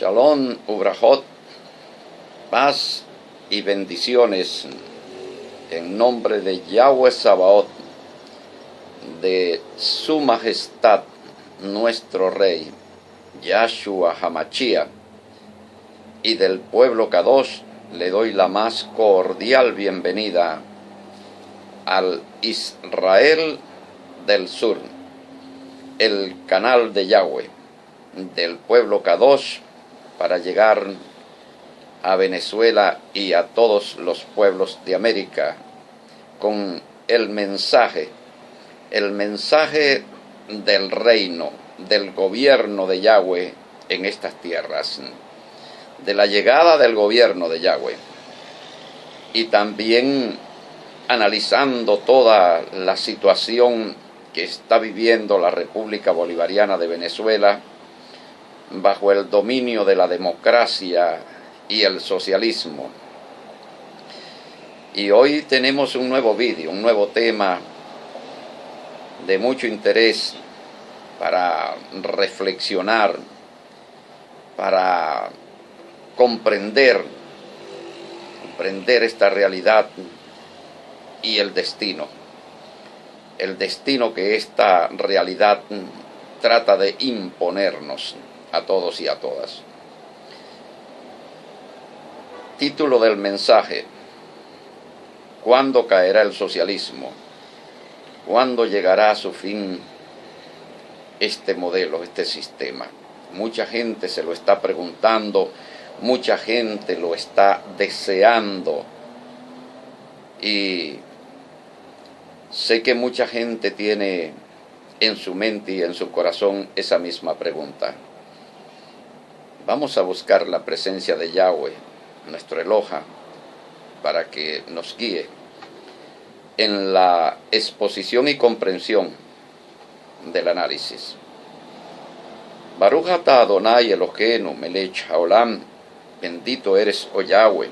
Shalom, Ubrajot, paz y bendiciones en nombre de Yahweh Sabaoth, de su majestad, nuestro rey, Yahshua Hamashia, y del pueblo Kadosh. Le doy la más cordial bienvenida al Israel del Sur, el canal de Yahweh, del pueblo Kadosh, para llegar a Venezuela y a todos los pueblos de América con el mensaje del reino, del gobierno de Yahweh en estas tierras, de la llegada del gobierno de Yahweh, y también analizando toda la situación que está viviendo la República Bolivariana de Venezuela bajo el dominio de la democracia y el socialismo. Y hoy tenemos un nuevo vídeo, un nuevo tema de mucho interés para reflexionar, para comprender esta realidad y el destino que esta realidad trata de imponernos a todos y a todas. Título del mensaje: ¿cuándo caerá el socialismo? ¿Cuándo llegará a su fin este modelo, este sistema? Mucha gente se lo está preguntando, mucha gente lo está deseando, y sé que mucha gente tiene en su mente y en su corazón esa misma pregunta. Vamos a buscar la presencia de Yahweh, nuestro Eloha, para que nos guíe en la exposición y comprensión del análisis. Baruch atah Adonai Eloheinu melech haolam, bendito eres, oh Yahweh,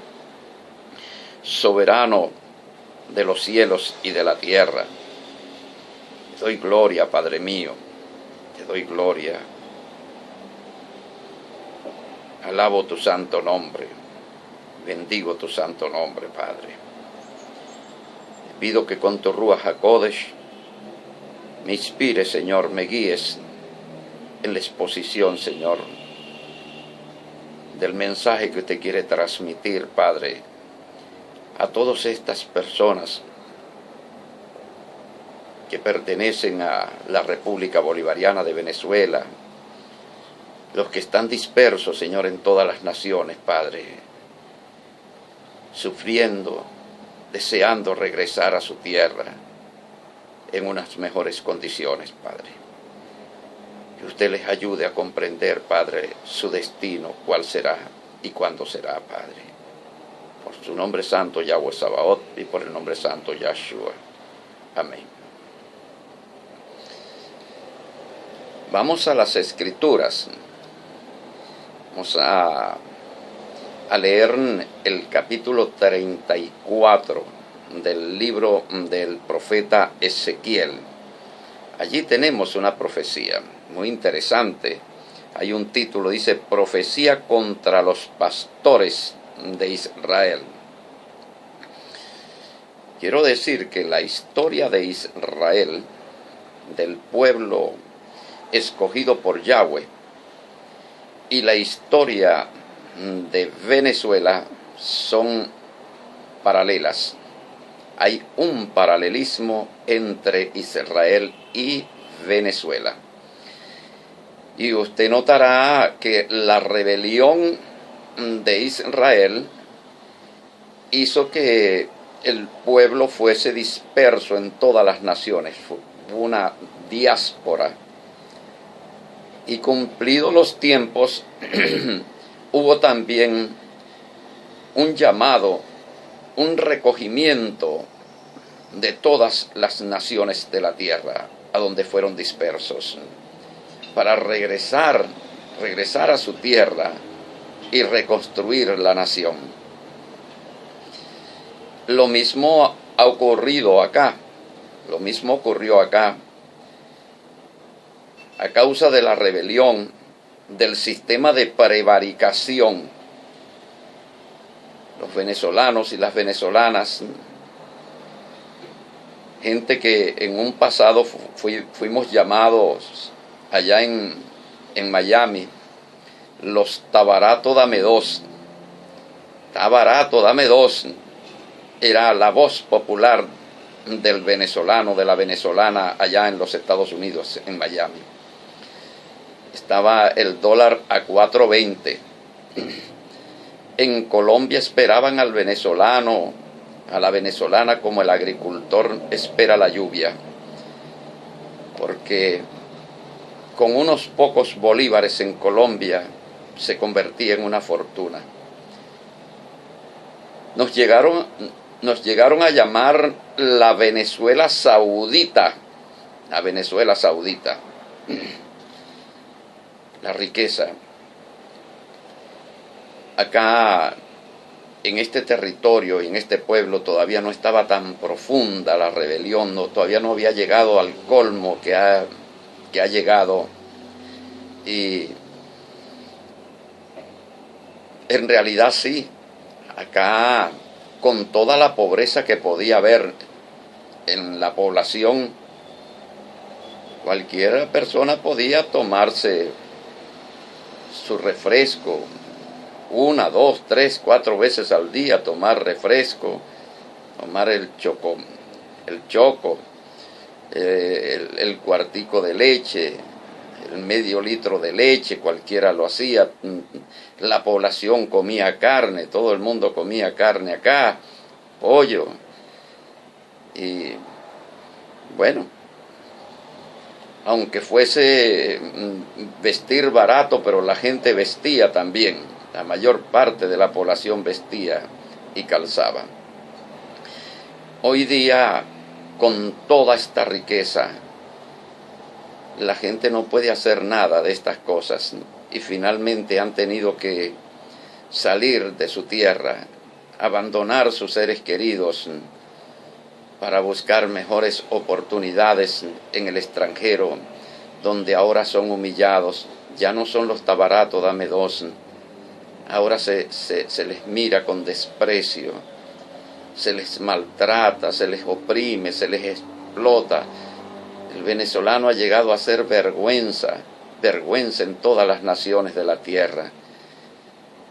soberano de los cielos y de la tierra. Te doy gloria, Padre mío, te doy gloria. Alabo tu santo nombre, bendigo tu santo nombre, Padre. Te pido que con tu Ruach HaKodesh me inspires, Señor, me guíes en la exposición, Señor, del mensaje que usted quiere transmitir, Padre, a todas estas personas que pertenecen a la República Bolivariana de Venezuela, los que están dispersos, Señor, en todas las naciones, Padre, sufriendo, deseando regresar a su tierra en unas mejores condiciones, Padre. Que usted les ayude a comprender, Padre, su destino, cuál será y cuándo será, Padre. Por su nombre santo, Yahweh Sabaoth, y por el nombre santo, Yahshua. Amén. Vamos a las Escrituras. Vamos a leer el capítulo 34 del libro del profeta Ezequiel. Allí tenemos una profecía muy interesante. Hay un título, dice: Profecía contra los pastores de Israel. Quiero decir que la historia de Israel, del pueblo escogido por Yahweh, y la historia de Venezuela son paralelas. Hay un paralelismo entre Israel y Venezuela. Y usted notará que la rebelión de Israel hizo que el pueblo fuese disperso en todas las naciones. Fue una diáspora. Y cumplidos los tiempos, hubo también un llamado, un recogimiento de todas las naciones de la tierra a donde fueron dispersos, para regresar a su tierra y reconstruir la nación. Lo mismo ha ocurrido acá, lo mismo ocurrió acá. A causa de la rebelión del sistema de prevaricación. Los venezolanos y las venezolanas, gente que en un pasado fuimos llamados allá en Miami, los está barato, dame dos. Está barato, dame dos. Era la voz popular del venezolano, de la venezolana allá en los Estados Unidos, en Miami. Estaba el dólar a 4.20. En Colombia esperaban al venezolano, a la venezolana, como el agricultor espera la lluvia, porque con unos pocos bolívares en Colombia se convertía en una fortuna. Nos llegaron a llamar la Venezuela Saudita, la Venezuela Saudita, la riqueza. Acá, en este territorio y en este pueblo, todavía no estaba tan profunda la rebelión, todavía no había llegado al colmo que ha llegado. Y en realidad sí, acá, con toda la pobreza que podía haber en la población, cualquier persona podía tomarse su refresco 1, 2, 3, 4 veces al día, tomar refresco, tomar el choco, el cuartico de leche, el medio litro de leche, cualquiera lo hacía. La población comía carne, todo el mundo comía carne acá, pollo. Y bueno, aunque fuese vestir barato, pero la gente vestía también. La mayor parte de la población vestía y calzaba. Hoy día, con toda esta riqueza, la gente no puede hacer nada de estas cosas y finalmente han tenido que salir de su tierra, abandonar sus seres queridos para buscar mejores oportunidades en el extranjero, donde ahora son humillados. Ya no son los tabarato, dame dos. Ahora se les mira con desprecio, se les maltrata, se les oprime, se les explota. El venezolano ha llegado a ser vergüenza en todas las naciones de la tierra.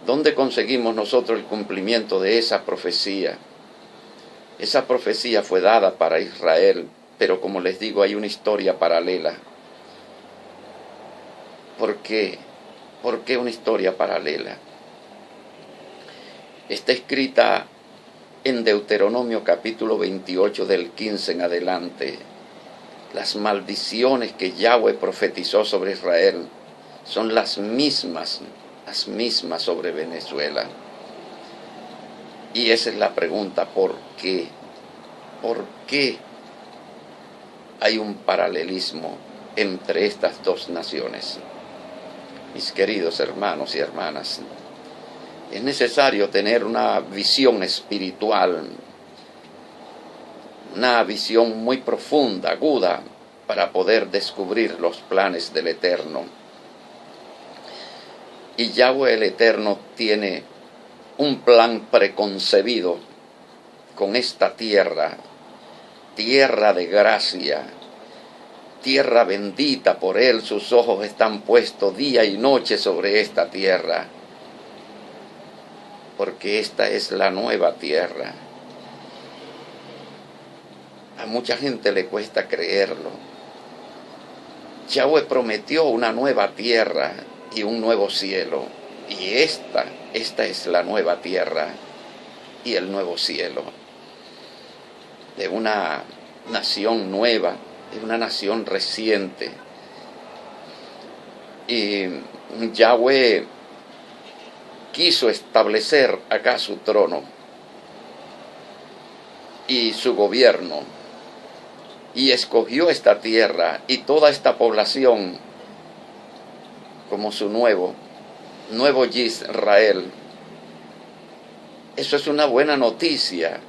¿Dónde conseguimos nosotros el cumplimiento de esa profecía? Esa profecía fue dada para Israel, pero como les digo, hay una historia paralela. ¿Por qué? ¿Por qué una historia paralela? Está escrita en Deuteronomio capítulo 28 del 15 en adelante. Las maldiciones que Yahweh profetizó sobre Israel son las mismas sobre Venezuela. Y esa es la pregunta, ¿por qué? ¿Por qué hay un paralelismo entre estas dos naciones? Mis queridos hermanos y hermanas, es necesario tener una visión espiritual, una visión muy profunda, aguda, para poder descubrir los planes del Eterno. Y Yahweh el Eterno tiene un plan preconcebido con esta tierra, tierra de gracia, tierra bendita por Él. Sus ojos están puestos día y noche sobre esta tierra, porque esta es la nueva tierra. A mucha gente le cuesta creerlo. Yahweh prometió una nueva tierra y un nuevo cielo, y esta es la nueva tierra y el nuevo cielo, de una nación nueva, de una nación reciente. Y Yahweh quiso establecer acá su trono y su gobierno, y escogió esta tierra y toda esta población como su nuevo Israel. Eso es una buena noticia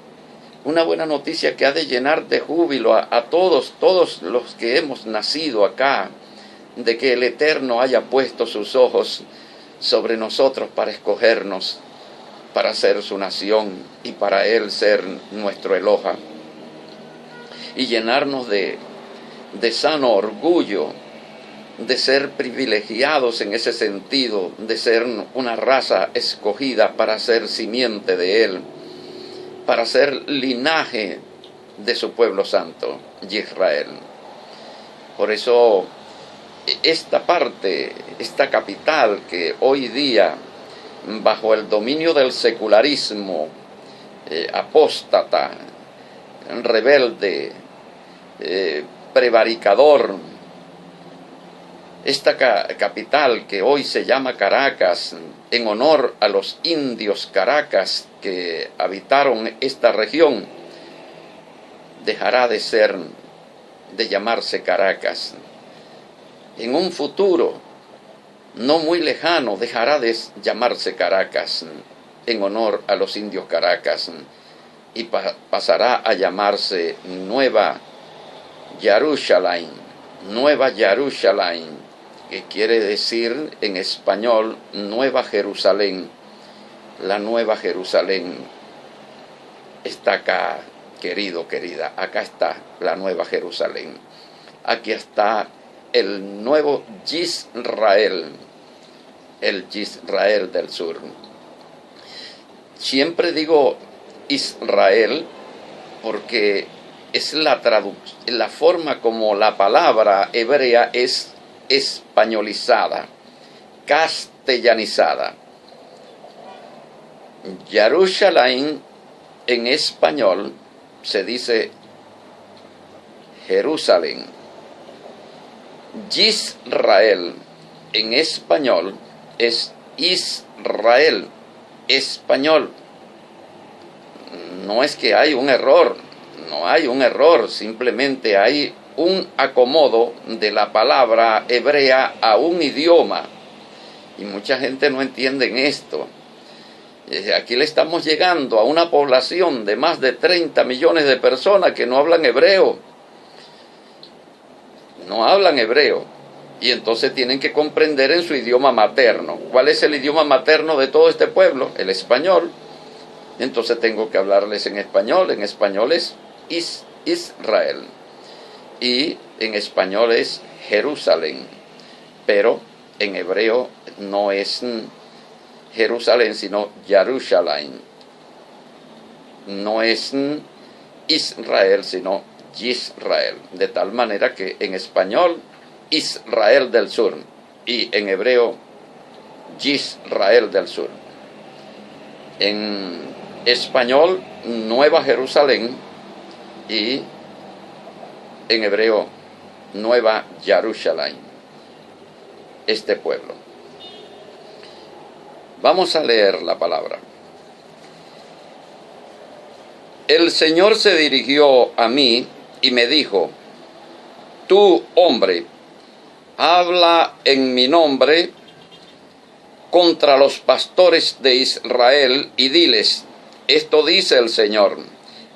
que ha de llenar de júbilo a todos los que hemos nacido acá, de que el Eterno haya puesto sus ojos sobre nosotros para escogernos, para ser su nación y para Él ser nuestro Eloha, y llenarnos de sano orgullo, de ser privilegiados en ese sentido, de ser una raza escogida para ser simiente de Él, para ser linaje de su pueblo santo, Israel. Por eso, esta parte, esta capital que hoy día, bajo el dominio del secularismo, apóstata, rebelde, prevaricador, esta capital que hoy se llama Caracas, en honor a los indios Caracas que habitaron esta región, dejará de llamarse Caracas. En un futuro no muy lejano dejará de llamarse Caracas en honor a los indios Caracas y pasará a llamarse Nueva Jerusalén, Nueva Jerusalén, que quiere decir en español Nueva Jerusalén. La Nueva Jerusalén está acá, querido, querida, acá está la Nueva Jerusalén. Aquí está el nuevo Israel, el Israel del sur. Siempre digo Israel porque es la forma como la palabra hebrea es españolizada, castellanizada. Jerusalén en español se dice Jerusalén. Israel en español es Israel, español. No es que hay un error, no hay un error, simplemente hay un acomodo de la palabra hebrea a un idioma. Y mucha gente no entiende esto. Aquí le estamos llegando a una población de más de 30 millones de personas que no hablan hebreo. No hablan hebreo. Y entonces tienen que comprender en su idioma materno. ¿Cuál es el idioma materno de todo este pueblo? El español. Entonces tengo que hablarles en español. En español es Israel. Y en español es Jerusalén. Pero en hebreo no es Jerusalén, sino Jerusalén. No es Israel, sino Israel. De tal manera que en español, Israel del sur. Y en hebreo, Israel del sur. En español, Nueva Jerusalén. Y en hebreo, Nueva Jerusalén. Este pueblo. Vamos a leer la palabra. El Señor se dirigió a mí y me dijo: tú, hombre, habla en mi nombre contra los pastores de Israel y diles: esto dice el Señor,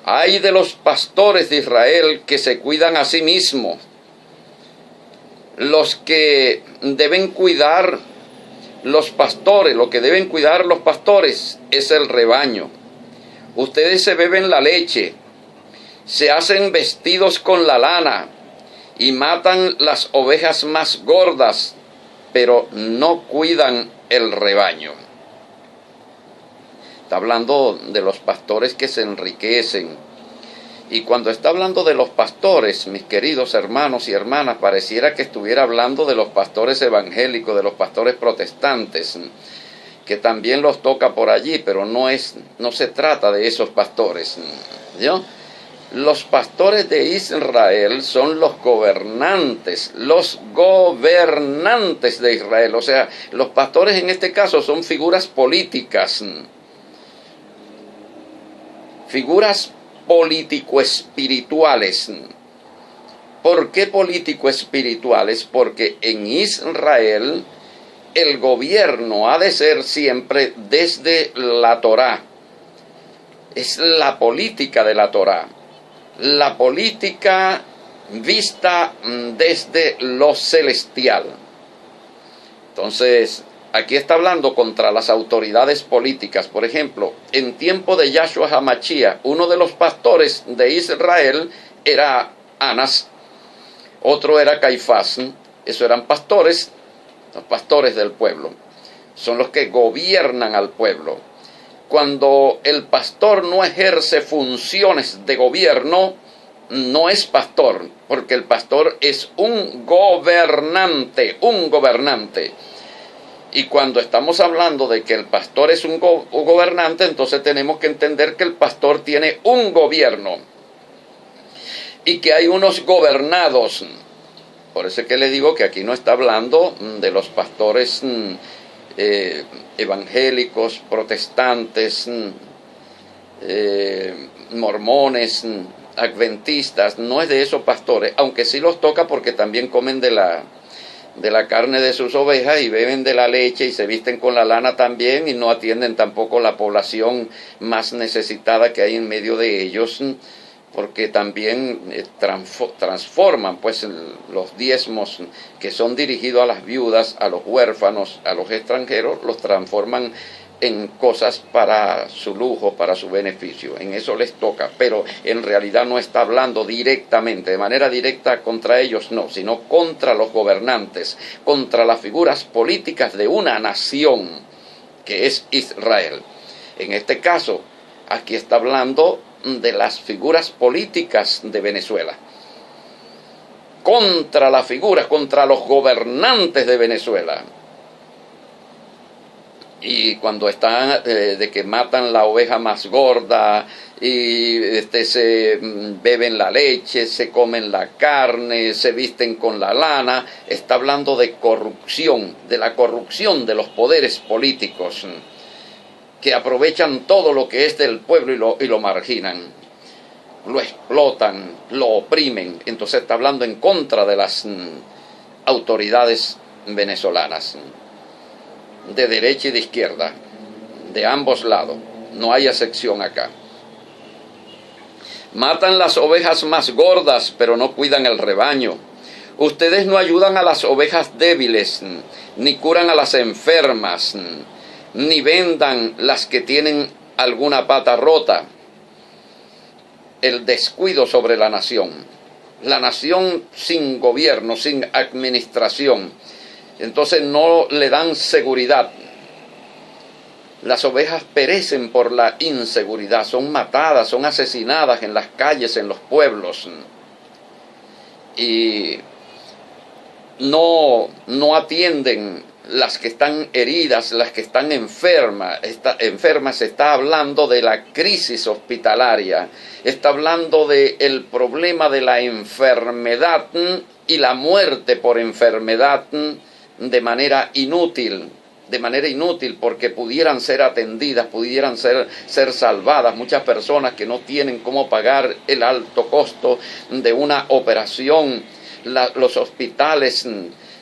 ay de los pastores de Israel que se cuidan a sí mismos. Los que deben cuidar los pastores, lo que deben cuidar los pastores es el rebaño. Ustedes se beben la leche, se hacen vestidos con la lana y matan las ovejas más gordas, pero no cuidan el rebaño. Está hablando de los pastores que se enriquecen. Y cuando está hablando de los pastores, mis queridos hermanos y hermanas, pareciera que estuviera hablando de los pastores evangélicos, de los pastores protestantes, que también los toca por allí, pero no se trata de esos pastores, ¿no? Los pastores de Israel son los gobernantes de Israel. O sea, los pastores en este caso son figuras políticas, figuras político-espirituales. ¿Por qué político-espirituales? Porque en Israel el gobierno ha de ser siempre desde la Torá. Es la política de la Torá. La política vista desde lo celestial. Entonces, aquí está hablando contra las autoridades políticas. Por ejemplo, en tiempo de Yahshua HaMashiach, uno de los pastores de Israel era Anás, otro era Caifás. Esos eran pastores, los pastores del pueblo. Son los que gobiernan al pueblo. Cuando el pastor no ejerce funciones de gobierno, no es pastor, porque el pastor es un gobernante, Y cuando estamos hablando de que el pastor es un gobernante, entonces tenemos que entender que el pastor tiene un gobierno y que hay unos gobernados. Por eso es que le digo que aquí no está hablando de los pastores evangélicos, protestantes, mormones, adventistas. No es de esos pastores, aunque sí los toca porque también comen de la carne de sus ovejas y beben de la leche y se visten con la lana también y no atienden tampoco la población más necesitada que hay en medio de ellos, porque también transforman pues los diezmos que son dirigidos a las viudas, a los huérfanos, a los extranjeros, los transforman en cosas para su lujo, para su beneficio. En eso les toca, pero en realidad no está hablando directamente, de manera directa contra ellos, no, sino contra los gobernantes, contra las figuras políticas de una nación que es Israel. En este caso, aquí está hablando de las figuras políticas de Venezuela. Contra las figuras, contra los gobernantes de Venezuela. Y cuando están de que matan la oveja más gorda y se beben la leche, se comen la carne, se visten con la lana, está hablando de corrupción, de la corrupción de los poderes políticos que aprovechan todo lo que es del pueblo y lo marginan, lo explotan, lo oprimen. Entonces está hablando en contra de las autoridades venezolanas, de derecha y de izquierda, de ambos lados, no hay excepción acá. Matan las ovejas más gordas, pero no cuidan el rebaño. Ustedes no ayudan a las ovejas débiles, ni curan a las enfermas, ni vendan las que tienen alguna pata rota. El descuido sobre la nación sin gobierno, sin administración, entonces no le dan seguridad. Las ovejas perecen por la inseguridad, son matadas, son asesinadas en las calles, en los pueblos. Y no atienden las que están heridas, las que están enfermas. Se está hablando de la crisis hospitalaria, está hablando del problema de la enfermedad y la muerte por enfermedad de manera inútil, porque pudieran ser atendidas, pudieran ser salvadas. Muchas personas que no tienen cómo pagar el alto costo de una operación, los hospitales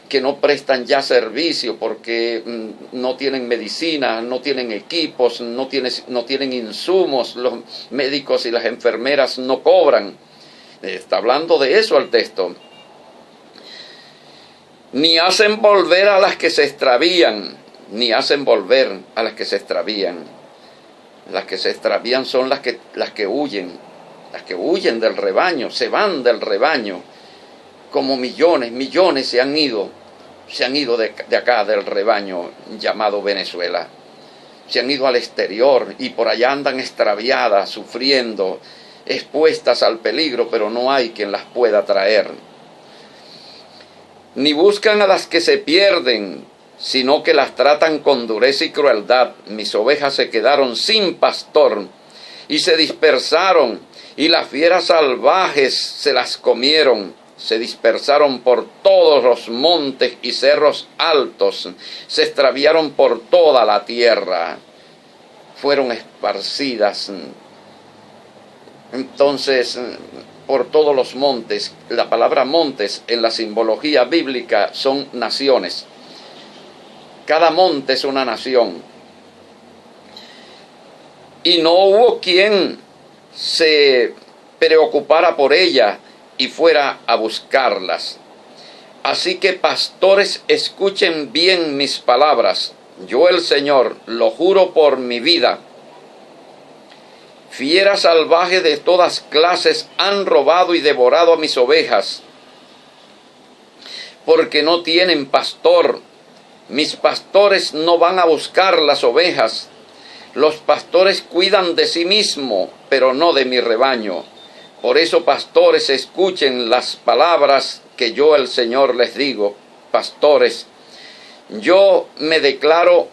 que no prestan ya servicio porque no tienen medicina, no tienen equipos, no tienen insumos, los médicos y las enfermeras no cobran. Está hablando de eso el texto. Ni hacen volver a las que se extravían, Las que se extravían son las que huyen del rebaño, se van del rebaño. Como millones se han ido de acá del rebaño llamado Venezuela. Se han ido al exterior y por allá andan extraviadas, sufriendo, expuestas al peligro, pero no hay quien las pueda traer. Ni buscan a las que se pierden, sino que las tratan con dureza y crueldad. Mis ovejas se quedaron sin pastor y se dispersaron, y las fieras salvajes se las comieron. Se dispersaron por todos los montes y cerros altos, se extraviaron por toda la tierra, fueron esparcidas. Entonces, por todos los montes. La palabra montes en la simbología bíblica son naciones. Cada monte es una nación. Y no hubo quien se preocupara por ella, y fuera a buscarlas. Así que, pastores, escuchen bien mis palabras. Yo, el Señor, lo juro por mi vida. Fieras salvajes de todas clases han robado y devorado a mis ovejas, porque no tienen pastor. Mis pastores no van a buscar las ovejas. Los pastores cuidan de sí mismos, pero no de mi rebaño. Por eso, pastores, escuchen las palabras que yo, el Señor, les digo. Pastores, yo me declaro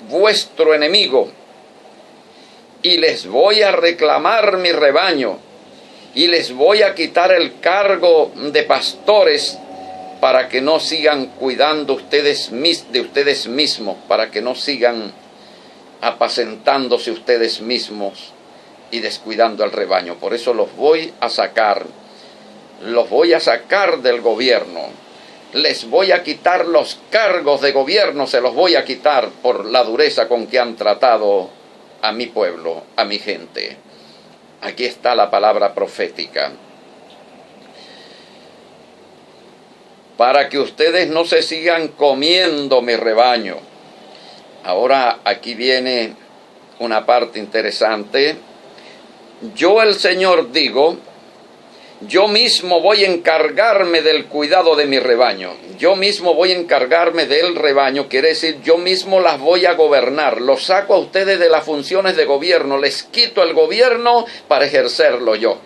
vuestro enemigo y les voy a reclamar mi rebaño y les voy a quitar el cargo de pastores para que no sigan cuidando de ustedes mismos, para que no sigan apacentándose ustedes mismos y descuidando al rebaño. Por eso los voy a sacar del gobierno. Les voy a quitar los cargos de gobierno, se los voy a quitar por la dureza con que han tratado a mi pueblo, a mi gente. Aquí está la palabra profética. Para que ustedes no se sigan comiendo mi rebaño. Ahora aquí viene una parte interesante. Yo, el Señor, digo, yo mismo voy a encargarme del cuidado de mi rebaño. Yo mismo voy a encargarme del rebaño, quiere decir, yo mismo las voy a gobernar. Los saco a ustedes de las funciones de gobierno, les quito el gobierno para ejercerlo yo.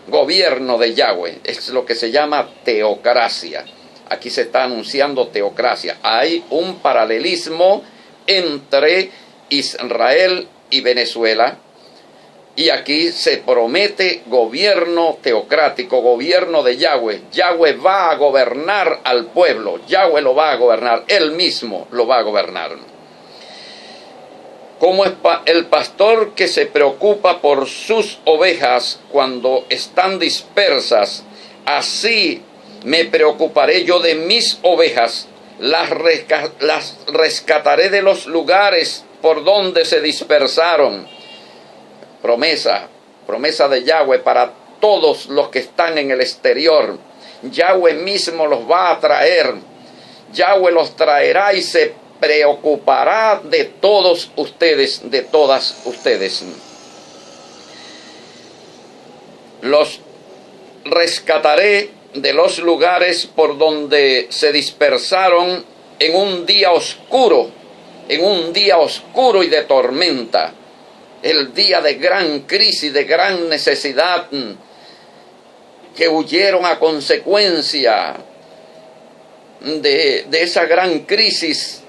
Gobierno de Yahweh, es lo que se llama teocracia. Aquí se está anunciando teocracia. Hay un paralelismo entre Israel y Venezuela. Y aquí se promete gobierno teocrático, gobierno de Yahweh. Yahweh va a gobernar al pueblo. Yahweh lo va a gobernar. Él mismo lo va a gobernar. Como el pastor que se preocupa por sus ovejas cuando están dispersas, así me preocuparé yo de mis ovejas. Las rescataré de los lugares por donde se dispersaron. Promesa de Yahweh para todos los que están en el exterior. Yahweh mismo los va a traer. Yahweh los traerá y se preocupará de todos ustedes, de todas ustedes. Los rescataré de los lugares por donde se dispersaron en un día oscuro y de tormenta. El día de gran crisis, de gran necesidad, que huyeron a consecuencia de esa gran crisis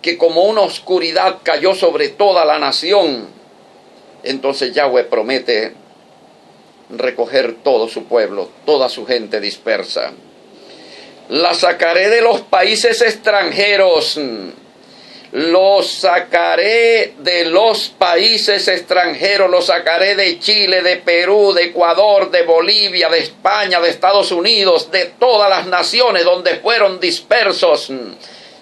que como una oscuridad cayó sobre toda la nación. Entonces Yahweh promete recoger todo su pueblo, toda su gente dispersa. La sacaré de los países extranjeros. Los sacaré de los países extranjeros, los sacaré de Chile, de Perú, de Ecuador, de Bolivia, de España, de Estados Unidos, de todas las naciones donde fueron dispersos.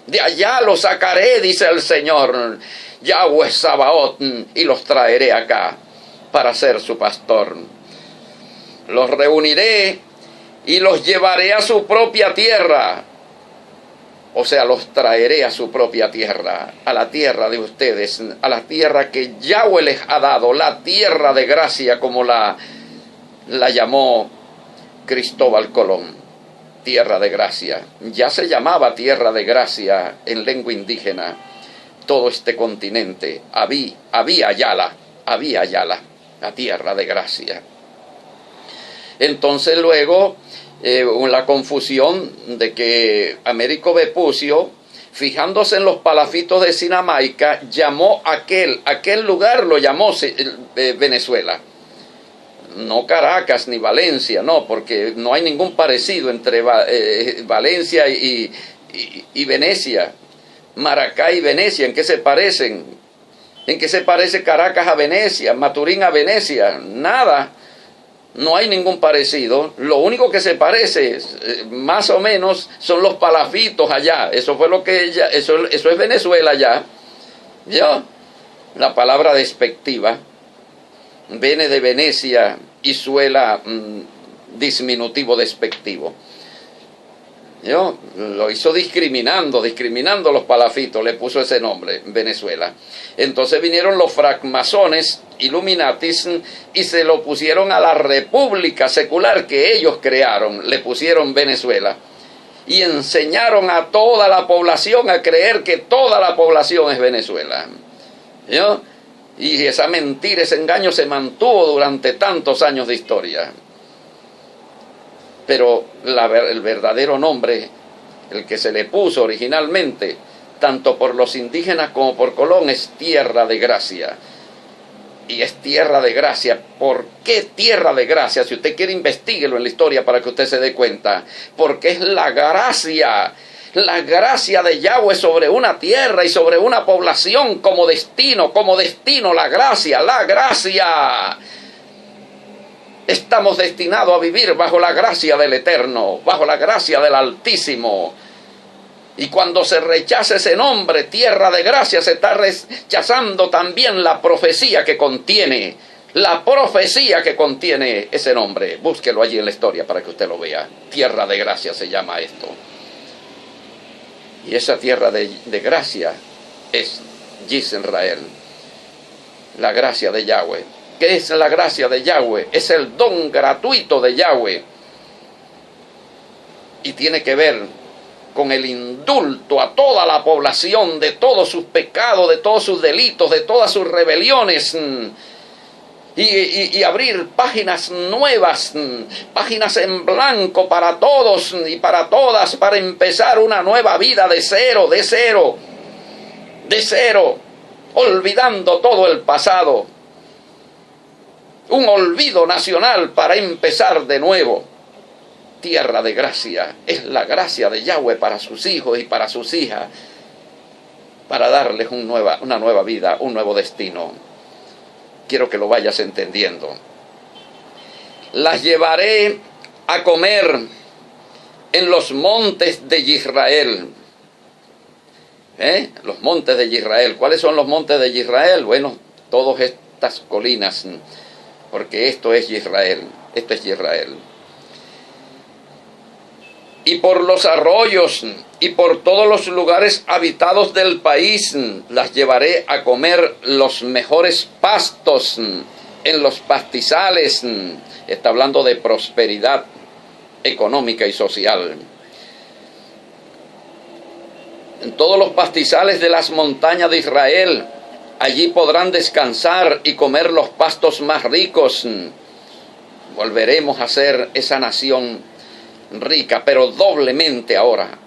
De allá los sacaré, dice el Señor, Yahweh Sabaoth, y los traeré acá para ser su pastor. Los reuniré y los llevaré a su propia tierra. O sea, los traeré a su propia tierra, a la tierra de ustedes, a la tierra que Yahweh les ha dado, la tierra de gracia, como la llamó Cristóbal Colón, tierra de gracia. Ya se llamaba tierra de gracia en lengua indígena todo este continente. Había Yala, la tierra de gracia. Entonces luego la confusión de que Américo Vespucio, fijándose en los palafitos de Sinamaica, llamó aquel lugar, lo llamó Venezuela. No Caracas ni Valencia, no, porque no hay ningún parecido entre Valencia y Venecia. Maracay y Venecia, ¿en qué se parecen? ¿En qué se parece Caracas a Venecia, Maturín a Venecia? Nada. No hay ningún parecido. Lo único que se parece, más o menos, son los palafitos allá. Eso fue lo que eso es Venezuela allá. ¿Ya? La palabra despectiva viene de Venecia y suela disminutivo despectivo. ¿No? Lo hizo discriminando los palafitos, le puso ese nombre, Venezuela. Entonces vinieron los francmasones, Illuminatis, y se lo pusieron a la república secular que ellos crearon, le pusieron Venezuela. Y enseñaron a toda la población a creer que toda la población es Venezuela. ¿No? Y esa mentira, ese engaño se mantuvo durante tantos años de historia. Pero el verdadero nombre, el que se le puso originalmente, tanto por los indígenas como por Colón, es Tierra de Gracia. Y es Tierra de Gracia. ¿Por qué Tierra de Gracia? Si usted quiere, investíguelo en la historia para que usted se dé cuenta. Porque es la gracia de Yahweh sobre una tierra y sobre una población como destino, la gracia. Estamos destinados a vivir bajo la gracia del Eterno, bajo la gracia del Altísimo. Y cuando se rechaza ese nombre, Tierra de Gracia, se está rechazando también la profecía que contiene ese nombre. Búsquelo allí en la historia para que usted lo vea. Tierra de Gracia se llama esto. Y esa Tierra de Gracia es Yisrael, la gracia de Yahweh. ¿Qué es la gracia de Yahweh? Es el don gratuito de Yahweh. Y tiene que ver con el indulto a toda la población de todos sus pecados, de todos sus delitos, de todas sus rebeliones. Y abrir páginas nuevas, páginas en blanco para todos y para todas, para empezar una nueva vida de cero, olvidando todo el pasado. Un olvido nacional para empezar de nuevo. Tierra de Gracia es la gracia de Yahweh para sus hijos y para sus hijas, para darles una nueva vida, un nuevo destino. Quiero que lo vayas entendiendo. Las llevaré a comer en los montes de Israel. Los montes de Israel. ¿Cuáles son los montes de Israel? Bueno, todas estas colinas, porque esto es Israel. Y por los arroyos y por todos los lugares habitados del país las llevaré a comer los mejores pastos en los pastizales. Está hablando de prosperidad económica y social. En todos los pastizales de las montañas de Israel, allí podrán descansar y comer los pastos más ricos. Volveremos a ser esa nación rica, pero doblemente ahora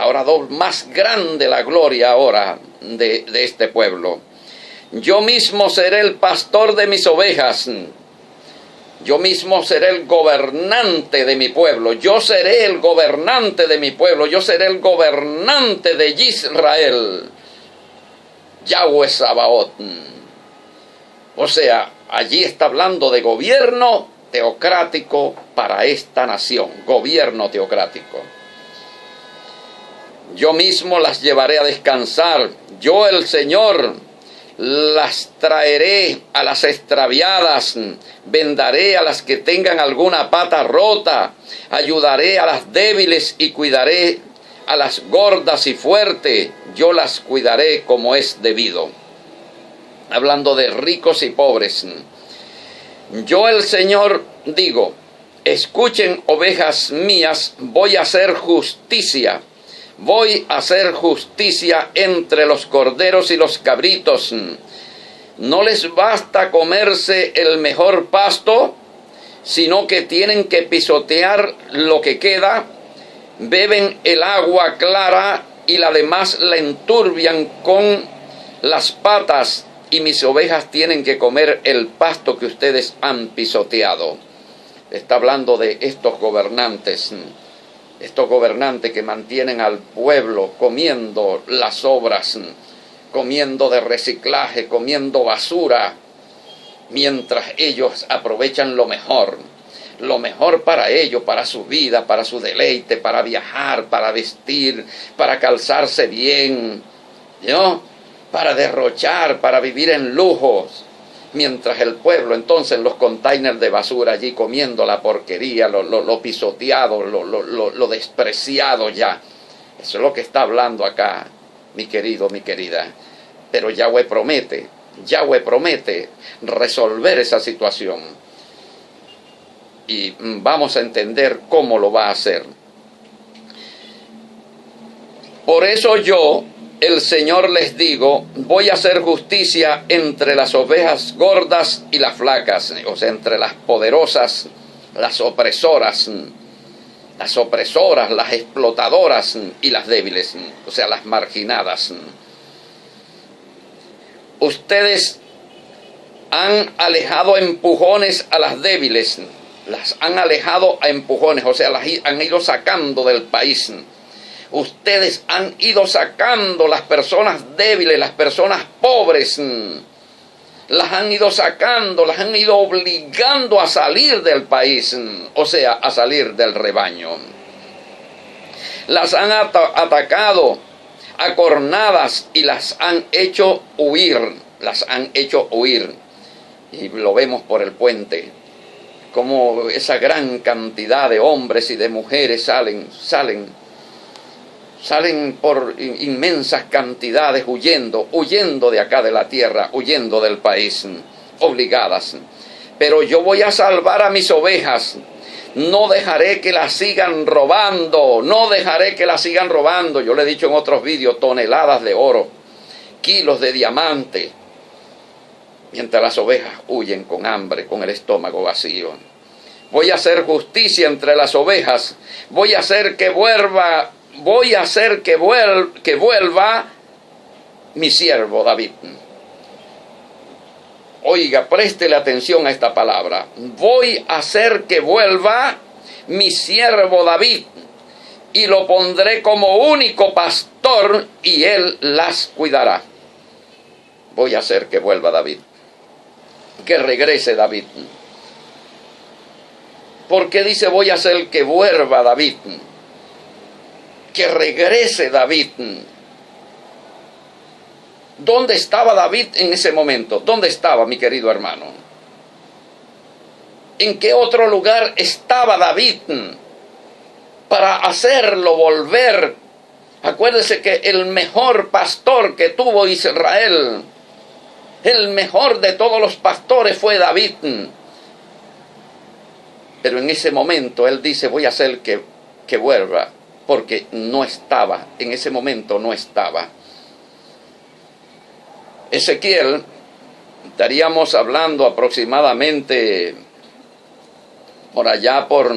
más grande la gloria ahora de este pueblo. Yo mismo seré el pastor de mis ovejas, yo mismo seré el gobernante de mi pueblo, yo seré el gobernante de mi pueblo, yo seré el gobernante de Israel, Yahweh Sabaoth. O sea, allí está hablando de gobierno teocrático para esta nación, gobierno teocrático. Yo mismo las llevaré a descansar, yo el Señor las traeré a las extraviadas, vendaré a las que tengan alguna pata rota, ayudaré a las débiles y cuidaré a las gordas y fuertes, yo las cuidaré como es debido. Hablando de ricos y pobres. Yo el Señor digo, escuchen ovejas mías, voy a hacer justicia entre los corderos y los cabritos. No les basta comerse el mejor pasto, sino que tienen que pisotear lo que queda, beben el agua clara y la demás la enturbian con las patas, y mis ovejas tienen que comer el pasto que ustedes han pisoteado. Está hablando de estos gobernantes que mantienen al pueblo comiendo las obras, comiendo de reciclaje, comiendo basura, mientras ellos aprovechan lo mejor para ellos, para su vida, para su deleite, para viajar, para vestir, para calzarse bien, ¿no? Para derrochar, para vivir en lujos. Mientras el pueblo entonces en los containers de basura allí comiendo la porquería, lo pisoteado, lo despreciado ya. Eso es lo que está hablando acá, mi querido, mi querida. Pero Yahweh promete resolver esa situación. Y vamos a entender cómo lo va a hacer. Por eso yo, el Señor, les digo, voy a hacer justicia entre las ovejas gordas y las flacas, o sea, entre las poderosas, las opresoras, las explotadoras y las débiles, o sea, las marginadas. Ustedes han alejado a empujones a las débiles, las han alejado a empujones, o sea, las han ido sacando del país. Ustedes han ido sacando las personas débiles, las personas pobres, las han ido sacando, las han ido obligando a salir del país, o sea, a salir del rebaño. Las han atacado a cornadas y las han hecho huir, Y lo vemos por el puente, como esa gran cantidad de hombres y de mujeres salen por inmensas cantidades huyendo de acá de la tierra, huyendo del país, obligadas. Pero yo voy a salvar a mis ovejas. No dejaré que las sigan robando, Yo le he dicho en otros vídeos, toneladas de oro, kilos de diamante, mientras las ovejas huyen con hambre, con el estómago vacío. Voy a hacer justicia entre las ovejas, voy a hacer que vuelva mi siervo David. Oiga, préstele atención a esta palabra. Voy a hacer que vuelva mi siervo David, y lo pondré como único pastor, y él las cuidará. Voy a hacer que vuelva David, que regrese David. ¿Por qué dice voy a hacer que vuelva David? Que regrese David. ¿Dónde estaba David en ese momento? ¿Dónde estaba, mi querido hermano? ¿En qué otro lugar estaba David para hacerlo volver? Acuérdese que el mejor pastor que tuvo Israel, el mejor de todos los pastores, fue David. Pero en ese momento él dice, voy a hacer que vuelva, porque no estaba, en ese momento no estaba. Ezequiel, estaríamos hablando aproximadamente por allá por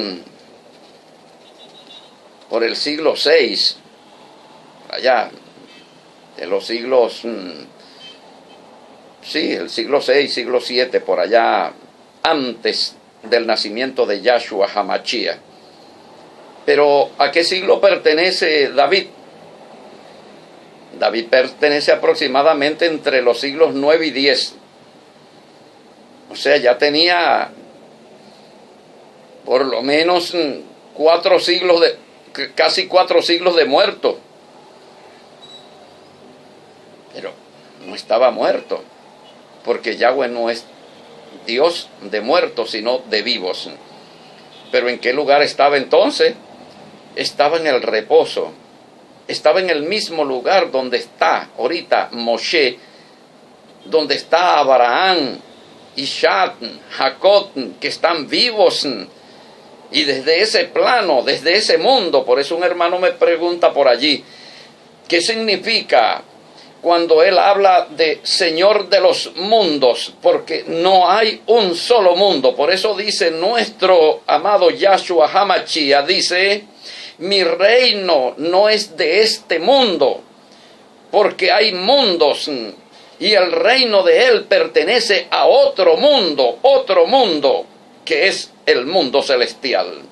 el siglo VI, allá de los siglos, el siglo VI, siglo VII, por allá antes del nacimiento de Yahshua HaMashiach. Pero ¿a qué siglo pertenece David? David pertenece aproximadamente entre los siglos 9 y 10. O sea, ya tenía por lo menos casi 4 siglos de muerto. Pero no estaba muerto, porque Yahweh no es Dios de muertos, sino de vivos. Pero ¿en qué lugar estaba entonces? Estaba en el reposo. Estaba en el mismo lugar donde está ahorita Moshe, donde está Abraham, Isaac, Jacob, que están vivos. Y desde ese plano, desde ese mundo, por eso un hermano me pregunta por allí, ¿qué significa cuando él habla de Señor de los mundos? Porque no hay un solo mundo. Por eso dice nuestro amado Yahshua HaMashiach, dice, mi reino no es de este mundo, porque hay mundos, y el reino de él pertenece a otro mundo, que es el mundo celestial.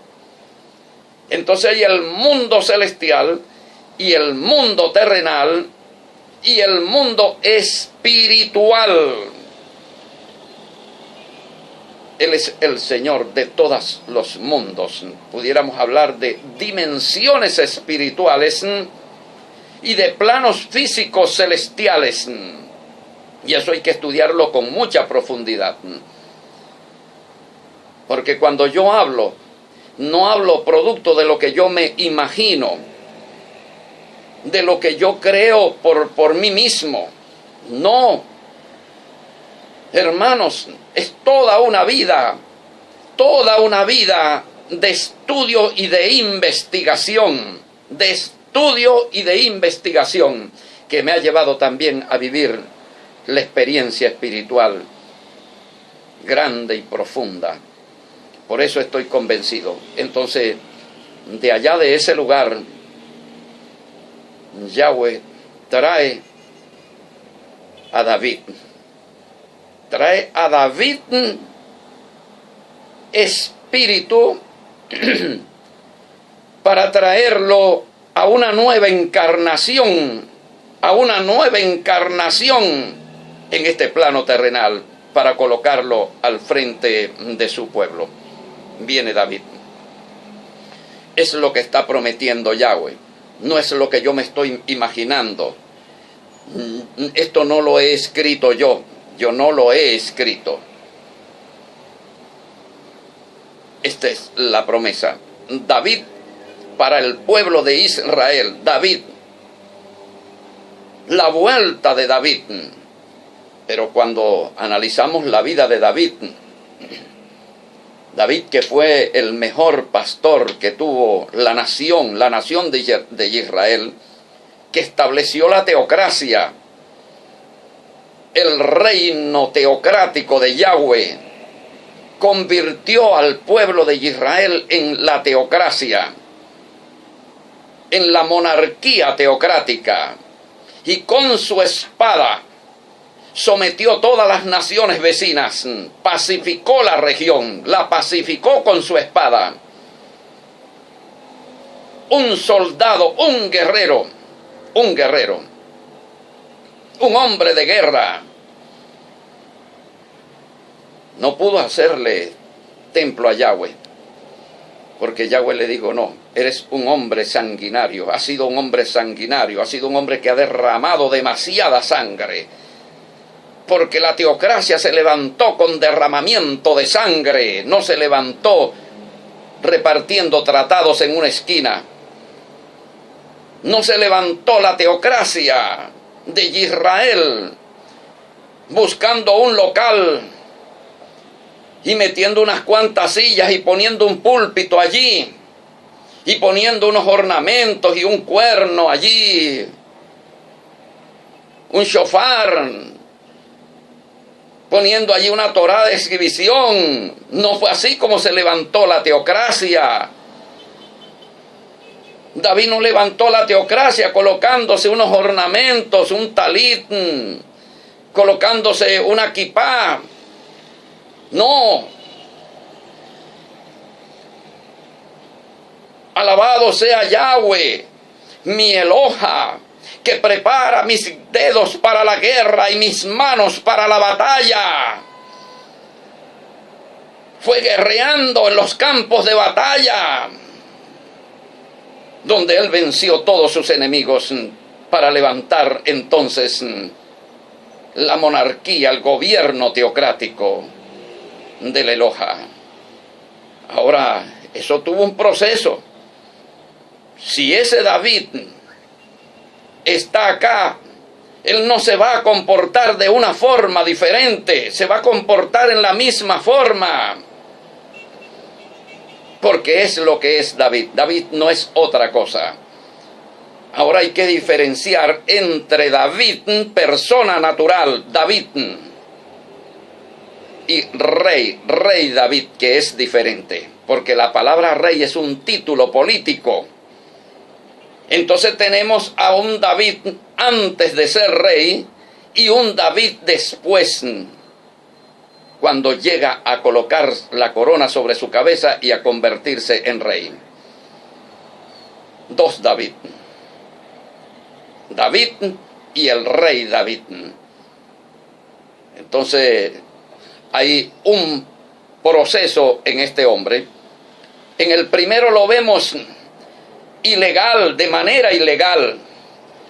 Entonces hay el mundo celestial, y el mundo terrenal, y el mundo espiritual. Él es el Señor de todos los mundos. Pudiéramos hablar de dimensiones espirituales y de planos físicos celestiales. Y eso hay que estudiarlo con mucha profundidad. Porque cuando yo hablo, no hablo producto de lo que yo me imagino, de lo que yo creo por mí mismo. No, hermanos, es toda una vida de estudio y de investigación, que me ha llevado también a vivir la experiencia espiritual grande y profunda. Por eso estoy convencido. Entonces, de allá de ese lugar, Yahweh trae a David. Trae a David espíritu para traerlo a una nueva encarnación, en este plano terrenal, para colocarlo al frente de su pueblo. Viene David. Es lo que está prometiendo Yahweh. No es lo que yo me estoy imaginando. Esto no lo he escrito yo. Yo no lo he escrito. Esta es la promesa. David para el pueblo de Israel. David. La vuelta de David. Pero cuando analizamos la vida de David, David, que fue el mejor pastor que tuvo la nación de Israel, que estableció la teocracia, el reino teocrático de Yahweh, convirtió al pueblo de Israel en la teocracia, en la monarquía teocrática, y con su espada sometió todas las naciones vecinas, pacificó la región, la pacificó con su espada. Un soldado, un guerrero, un hombre de guerra, no pudo hacerle templo a Yahweh, porque Yahweh le dijo: no, eres un hombre sanguinario, has sido un hombre sanguinario, has sido un hombre que ha derramado demasiada sangre, porque la teocracia se levantó con derramamiento de sangre, no se levantó repartiendo tratados en una esquina. No se levantó la teocracia de Israel buscando un local y metiendo unas cuantas sillas y poniendo un púlpito allí y poniendo unos ornamentos y un cuerno allí, un shofar, poniendo allí una Torá de exhibición. No fue así como se levantó la teocracia. David no levantó la teocracia colocándose unos ornamentos, un talit, colocándose una kipá. No. Alabado sea Yahweh, mi Eloha, que prepara mis dedos para la guerra y mis manos para la batalla. Fue guerreando en los campos de batalla, donde él venció todos sus enemigos para levantar entonces la monarquía, el gobierno teocrático del Eloha. Ahora, eso tuvo un proceso. Si ese David está acá, él no se va a comportar de una forma diferente, se va a comportar en la misma forma, porque es lo que es David. David no es otra cosa. Ahora hay que diferenciar entre David, persona natural, David, y rey David, que es diferente, porque la palabra rey es un título político. Entonces tenemos a un David antes de ser rey y un David después, cuando llega a colocar la corona sobre su cabeza y a convertirse en rey. Dos David. David y el rey David. Entonces hay un proceso en este hombre. En el primero lo vemos ilegal, de manera ilegal.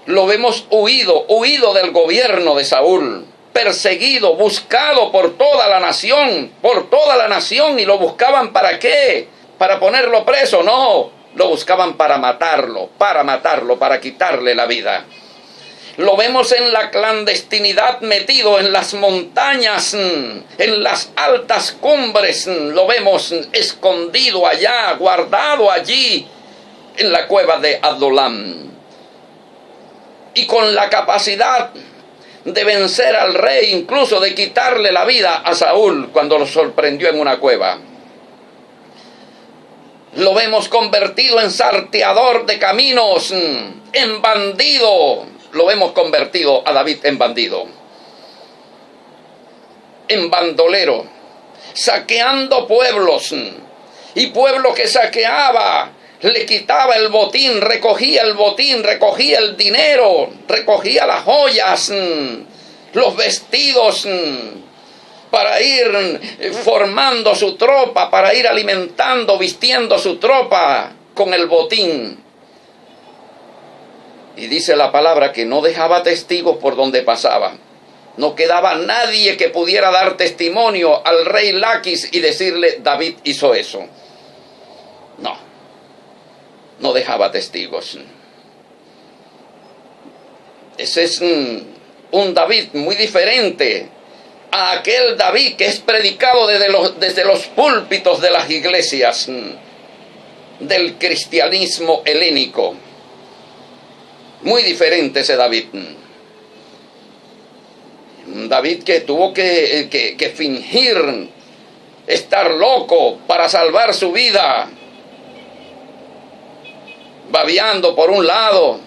Lo vemos huido del gobierno de Saúl, perseguido, buscado por toda la nación, ¿y lo buscaban para qué? ¿Para ponerlo preso? No, lo buscaban para matarlo, para quitarle la vida. Lo vemos en la clandestinidad, metido en las montañas, en las altas cumbres, lo vemos escondido allá, guardado allí, en la cueva de Adulam. Y con la capacidad de vencer al rey, incluso de quitarle la vida a Saúl cuando lo sorprendió en una cueva. Lo vemos convertido en salteador de caminos, en bandido. Lo vemos convertido a David en bandido, en bandolero, saqueando pueblos, y pueblo que saqueaba le quitaba el botín, recogía el dinero, recogía las joyas, los vestidos, para ir formando su tropa, para ir alimentando, vistiendo su tropa con el botín. Y dice la palabra que no dejaba testigos por donde pasaba. No quedaba nadie que pudiera dar testimonio al rey Laquis y decirle, David hizo eso. No dejaba testigos. Ese es un David muy diferente a aquel David que es predicado desde los púlpitos de las iglesias del cristianismo helénico. Muy diferente ese David. Un David que tuvo que fingir estar loco para salvar su vida, babeando por un lado,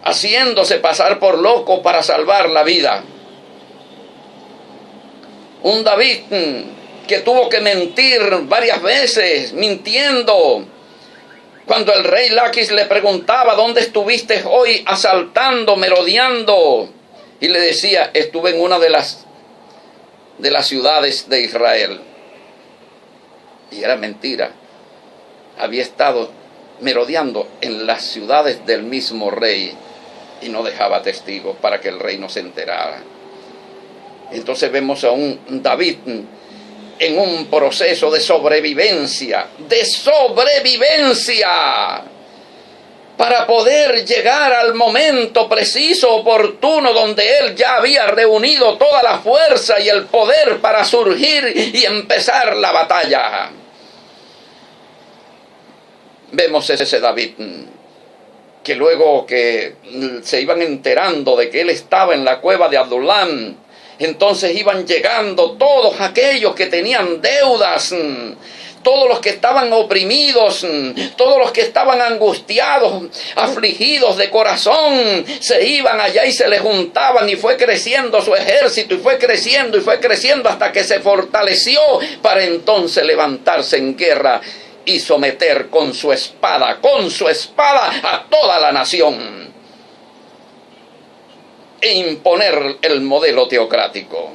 haciéndose pasar por loco para salvar la vida. Un David que tuvo que mentir varias veces, mintiendo. Cuando el rey Laquis le preguntaba, ¿dónde estuviste hoy asaltando, merodeando? Y le decía, estuve en una de las ciudades de Israel. Y era mentira. Había estado merodeando en las ciudades del mismo rey y no dejaba testigos para que el rey no se enterara. Entonces vemos a un David en un proceso de sobrevivencia, para poder llegar al momento preciso, oportuno, donde él ya había reunido toda la fuerza y el poder para surgir y empezar la batalla. Vemos ese David, que luego que se iban enterando de que él estaba en la cueva de Adulam, entonces iban llegando todos aquellos que tenían deudas, todos los que estaban oprimidos, todos los que estaban angustiados, afligidos de corazón, se iban allá y se les juntaban, y fue creciendo su ejército, y fue creciendo hasta que se fortaleció para entonces levantarse en guerra y someter con su espada a toda la nación e imponer el modelo teocrático.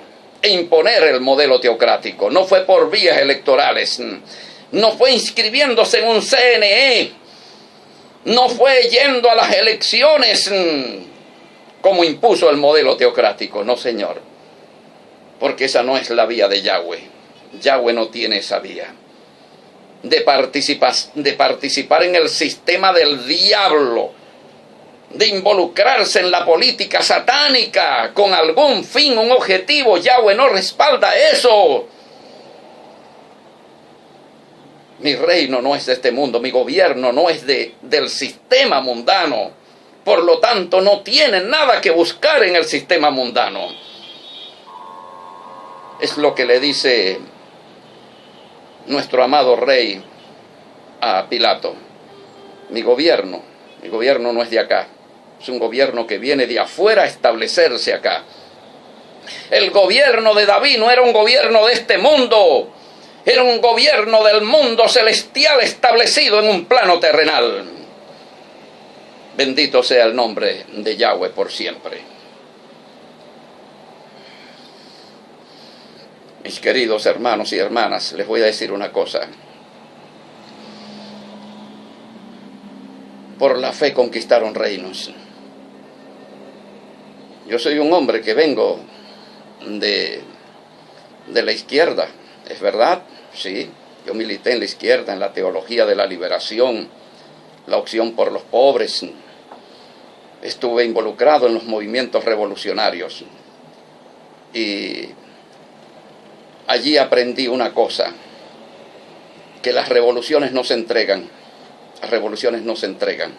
No fue por vías electorales, no fue inscribiéndose en un CNE, no fue yendo a las elecciones como impuso el modelo teocrático. No, señor, porque esa no es la vía de Yahweh. Yahweh no tiene esa vía de participar en el sistema del diablo, de involucrarse en la política satánica con algún fin, un objetivo. Yahweh no respalda eso. Mi reino no es de este mundo, mi gobierno no es del sistema mundano. Por lo tanto, no tiene nada que buscar en el sistema mundano. Es lo que le dice nuestro amado rey a Pilato. Mi gobierno no es de acá. Es un gobierno que viene de afuera a establecerse acá. El gobierno de David no era un gobierno de este mundo. Era un gobierno del mundo celestial establecido en un plano terrenal. Bendito sea el nombre de Yahweh por siempre. Mis queridos hermanos y hermanas, les voy a decir una cosa. Por la fe conquistaron reinos. Yo soy un hombre que vengo de la izquierda, ¿es verdad? Sí, yo milité en la izquierda, en la teología de la liberación, la opción por los pobres. Estuve involucrado en los movimientos revolucionarios y allí aprendí una cosa, que las revoluciones no se entregan, las revoluciones no se entregan.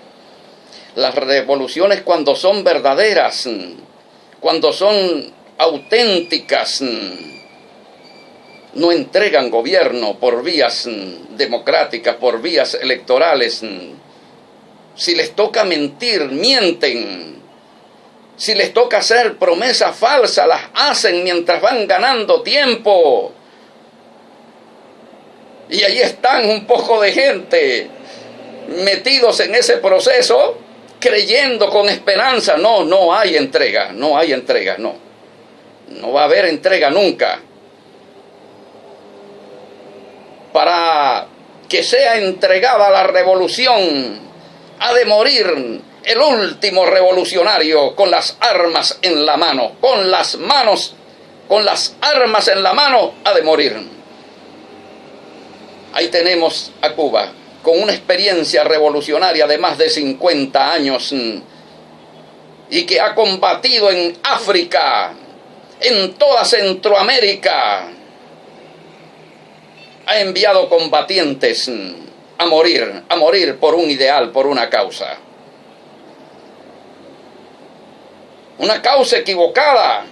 Las revoluciones, cuando son verdaderas, cuando son auténticas, no entregan gobierno por vías democráticas, por vías electorales. Si les toca mentir, mienten. Si les toca hacer promesas falsas, las hacen mientras van ganando tiempo. Y ahí están un poco de gente metidos en ese proceso, creyendo con esperanza. No hay entrega, no va a haber entrega nunca. Para que sea entregada la revolución, ha de morir el último revolucionario con las armas en la mano, con las armas en la mano ha de morir. Ahí tenemos a Cuba, con una experiencia revolucionaria de más de 50 años, y que ha combatido en África, en toda Centroamérica, ha enviado combatientes a morir por un ideal, por una causa. Una causa equivocada,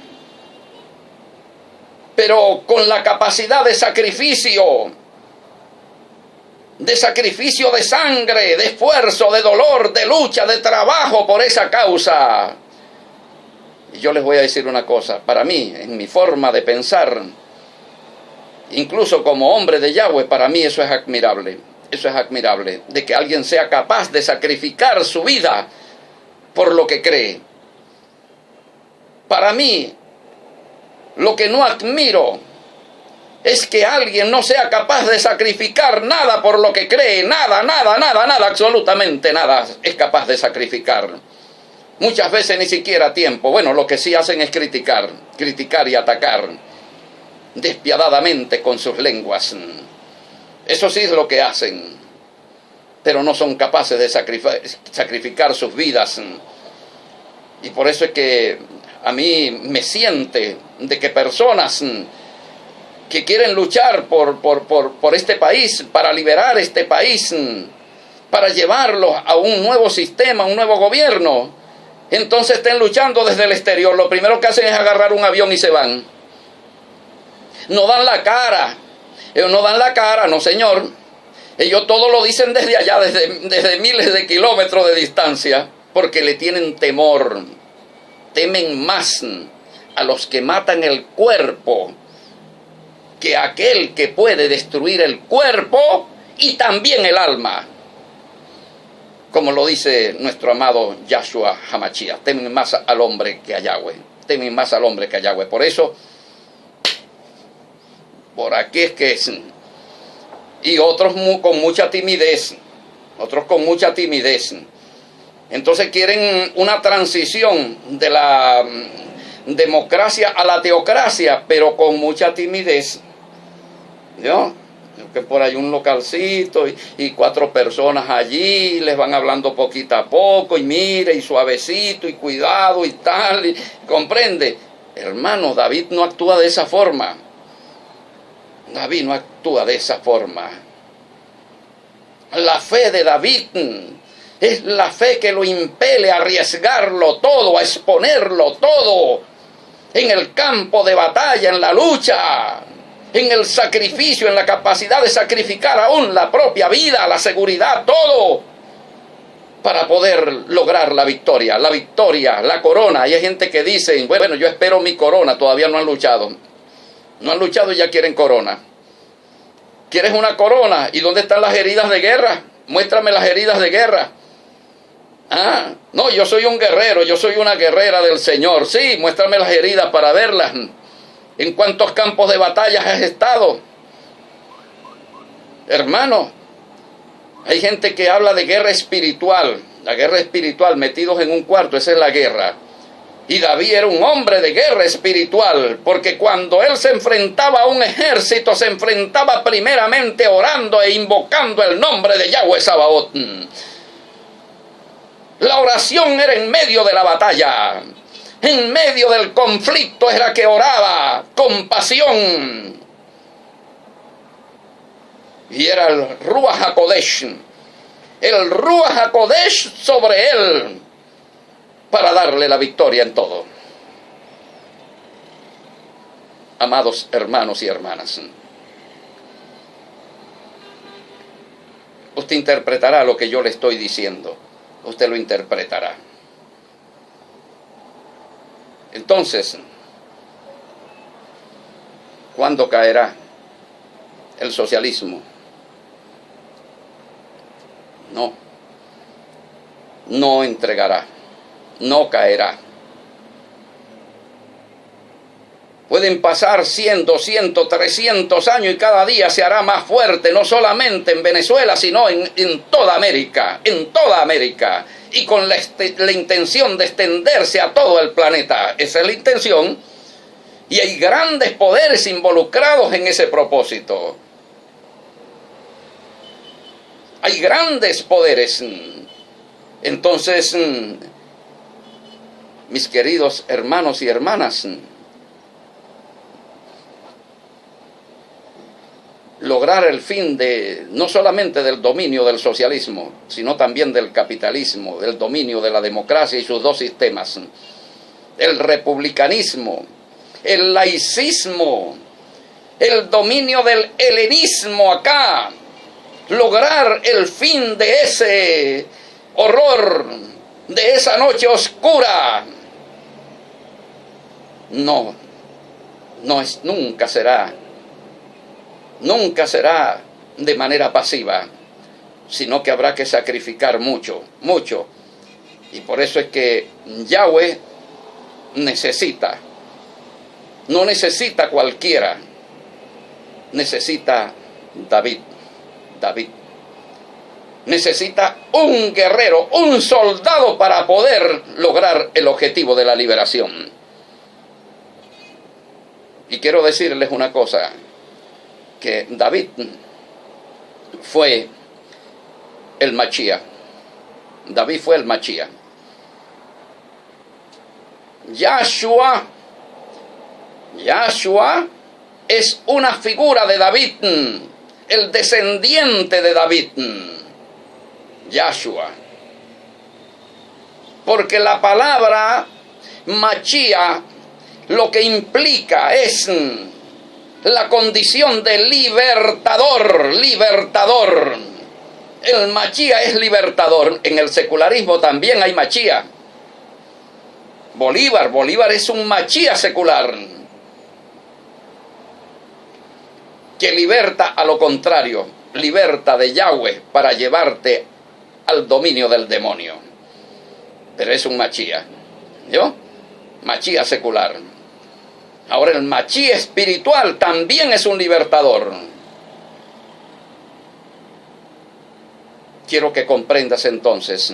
pero con la capacidad de sacrificio de sangre, de esfuerzo, de dolor, de lucha, de trabajo por esa causa. Y yo les voy a decir una cosa, para mí, en mi forma de pensar, incluso como hombre de Yahweh, para mí eso es admirable, de que alguien sea capaz de sacrificar su vida por lo que cree. Para mí, lo que no admiro es que alguien no sea capaz de sacrificar nada por lo que cree, nada, absolutamente nada es capaz de sacrificar. Muchas veces ni siquiera tiempo. Bueno, lo que sí hacen es criticar y atacar despiadadamente con sus lenguas. Eso sí es lo que hacen, pero no son capaces de sacrificar sus vidas. Y por eso es que a mí me siente de que personas que quieren luchar por este país, para liberar este país, para llevarlo a un nuevo sistema, un nuevo gobierno, entonces estén luchando desde el exterior. Lo primero que hacen es agarrar un avión y se van. No dan la cara. Ellos no dan la cara, no señor. Ellos todo lo dicen desde allá, desde miles de kilómetros de distancia, porque le tienen temor. Temen más a los que matan el cuerpo que aquel que puede destruir el cuerpo y también el alma. Como lo dice nuestro amado Yahshua Hamashiach, temen más al hombre que a Yahweh. Temen más al hombre que a Yahweh. Por eso, por aquí es que es. Y otros con mucha timidez. Entonces quieren una transición de la democracia a la teocracia, pero con mucha timidez. ¿No? Que por ahí un localcito y 4 personas allí, les van hablando poquito a poco, y mire, y suavecito, y cuidado, y tal, y, ¿comprende? Hermano, David no actúa de esa forma. La fe de David es la fe que lo impele a arriesgarlo todo, a exponerlo todo, en el campo de batalla, en la lucha, en el sacrificio, en la capacidad de sacrificar aún la propia vida, la seguridad, todo, para poder lograr la victoria, la corona. Y hay gente que dice, bueno, yo espero mi corona, todavía no han luchado. No han luchado y ya quieren corona. ¿Quieres una corona? ¿Y dónde están las heridas de guerra? Muéstrame las heridas de guerra. Ah, no, yo soy un guerrero, yo soy una guerrera del Señor. Sí, muéstrame las heridas para verlas. ¿En cuántos campos de batalla has estado? Hermano, hay gente que habla de guerra espiritual. La guerra espiritual, metidos en un cuarto, esa es la guerra. Y David era un hombre de guerra espiritual, porque cuando él se enfrentaba a un ejército, se enfrentaba primeramente orando e invocando el nombre de Yahweh Sabaoth. La oración era en medio de la batalla, en medio del conflicto era que oraba con pasión. Y era el Ruach HaKodesh, el Ruach HaKodesh sobre él, para darle la victoria en todo. Amados hermanos y hermanas, usted interpretará lo que yo le estoy diciendo. Usted lo interpretará. Entonces, ¿cuándo caerá el socialismo? No entregará. No caerá. Pueden pasar 100, 200, 300 años y cada día se hará más fuerte, no solamente en Venezuela, sino en toda América, y con la intención de extenderse a todo el planeta. Esa es la intención, y hay grandes poderes involucrados en ese propósito. Hay grandes poderes. Entonces, mis queridos hermanos y hermanas, lograr el fin no solamente del dominio del socialismo, sino también del capitalismo, del dominio de la democracia y sus dos sistemas, el republicanismo, el laicismo, el dominio del helenismo acá, lograr el fin de ese horror, de esa noche oscura. Nunca será de manera pasiva, sino que habrá que sacrificar mucho. Y por eso es que Yahweh no necesita cualquiera, necesita David. Necesita un guerrero, un soldado para poder lograr el objetivo de la liberación. Y quiero decirles una cosa, que David fue el Machía. David fue el Machía. Yahshua es una figura de David, el descendiente de David. Yahshua. Porque la palabra Machía lo que implica es la condición de libertador. El Machía es libertador. En el secularismo también hay Machía. Bolívar es un Machía secular que liberta a lo contrario, liberta de Yahweh para llevarte al dominio del demonio. Pero es un Machía, Machía secular. Ahora el Machía espiritual también es un libertador. Quiero que comprendas entonces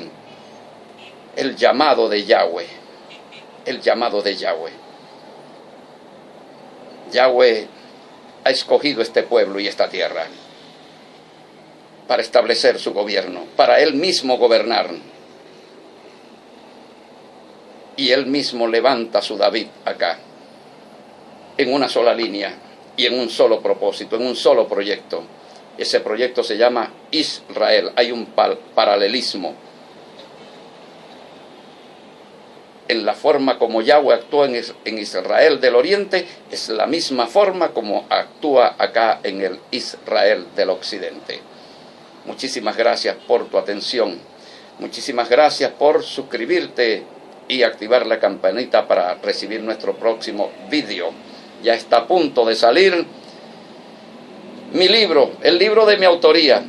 el llamado de Yahweh. Yahweh ha escogido este pueblo y esta tierra para establecer su gobierno, para Él mismo gobernar. Y Él mismo levanta a su David acá, en una sola línea y en un solo propósito, en un solo proyecto. Ese proyecto se llama Israel. Hay un paralelismo en la forma como Yahweh actúa en Israel del Oriente, es la misma forma como actúa acá en el Israel del Occidente. Muchísimas gracias por tu atención. Muchísimas gracias por suscribirte y activar la campanita para recibir nuestro próximo vídeo. Ya está a punto de salir mi libro, el libro de mi autoría,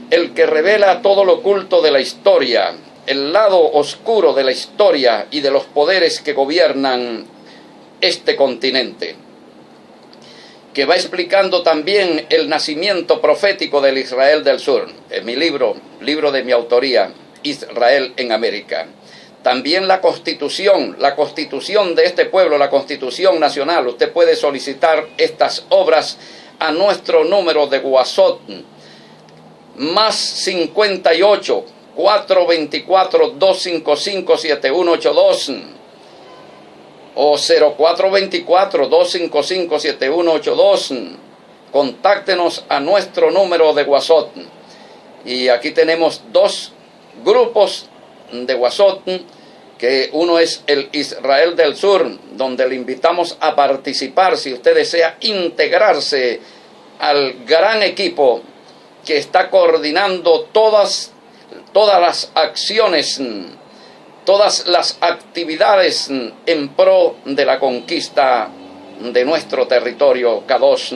el que revela todo lo oculto de la historia, el lado oscuro de la historia y de los poderes que gobiernan este continente, que va explicando también el nacimiento profético del Israel del Sur. Es mi libro de mi autoría, Israel en América. También la constitución de este pueblo, la constitución nacional. Usted puede solicitar estas obras a nuestro número de WhatsApp, más 58 424 255 7182 o 0424 255 7182. Contáctenos a nuestro número de WhatsApp. Y aquí tenemos dos grupos de WhatsApp, que uno es el Israel del Sur, donde le invitamos a participar si usted desea integrarse al gran equipo que está coordinando todas las acciones, todas las actividades en pro de la conquista de nuestro territorio Kadosh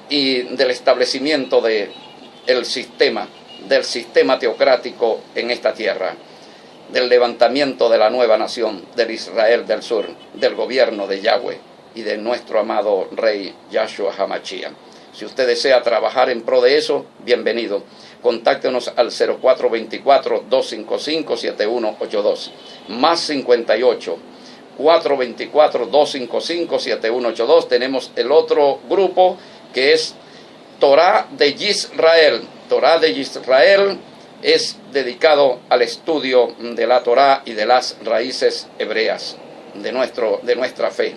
y del establecimiento del sistema teocrático en esta tierra, del levantamiento de la nueva nación, del Israel del Sur, del gobierno de Yahweh y de nuestro amado Rey Yahshua HaMashiach. Si usted desea trabajar en pro de eso, bienvenido. Contáctenos al 0424-255-7182, más 58 424-255-7182. Tenemos el otro grupo que es Torah de Israel. Torah de Israel es dedicado al estudio de la Torah y de las raíces hebreas de nuestra fe,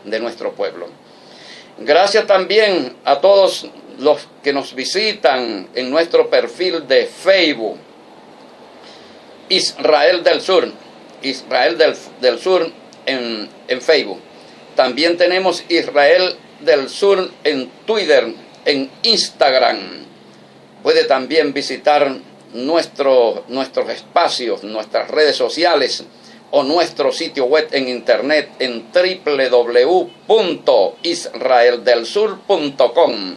de nuestro pueblo. Gracias también a todos los que nos visitan en nuestro perfil de Facebook, Israel del Sur, del Sur en Facebook. También tenemos Israel del Sur en Twitter, en Instagram. Puede también visitar nuestros espacios, nuestras redes sociales o nuestro sitio web en internet en www.israeldelsur.com.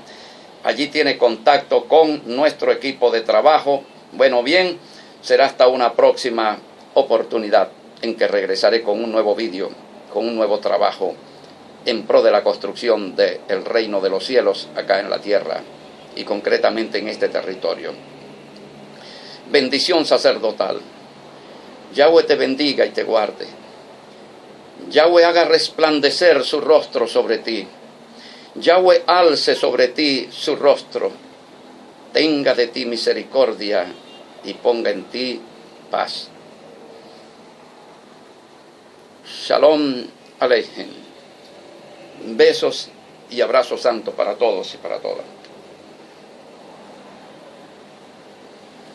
Allí tiene contacto con nuestro equipo de trabajo. Bueno, bien, será hasta una próxima oportunidad en que regresaré con un nuevo vídeo, con un nuevo trabajo en pro de la construcción del reino de los cielos acá en la tierra y concretamente en este territorio. Bendición sacerdotal. Yahweh te bendiga y te guarde. Yahweh haga resplandecer su rostro sobre ti. Yahweh alce sobre ti su rostro. Tenga de ti misericordia y ponga en ti paz. Shalom Aleichem. Besos y abrazos santos para todos y para todas.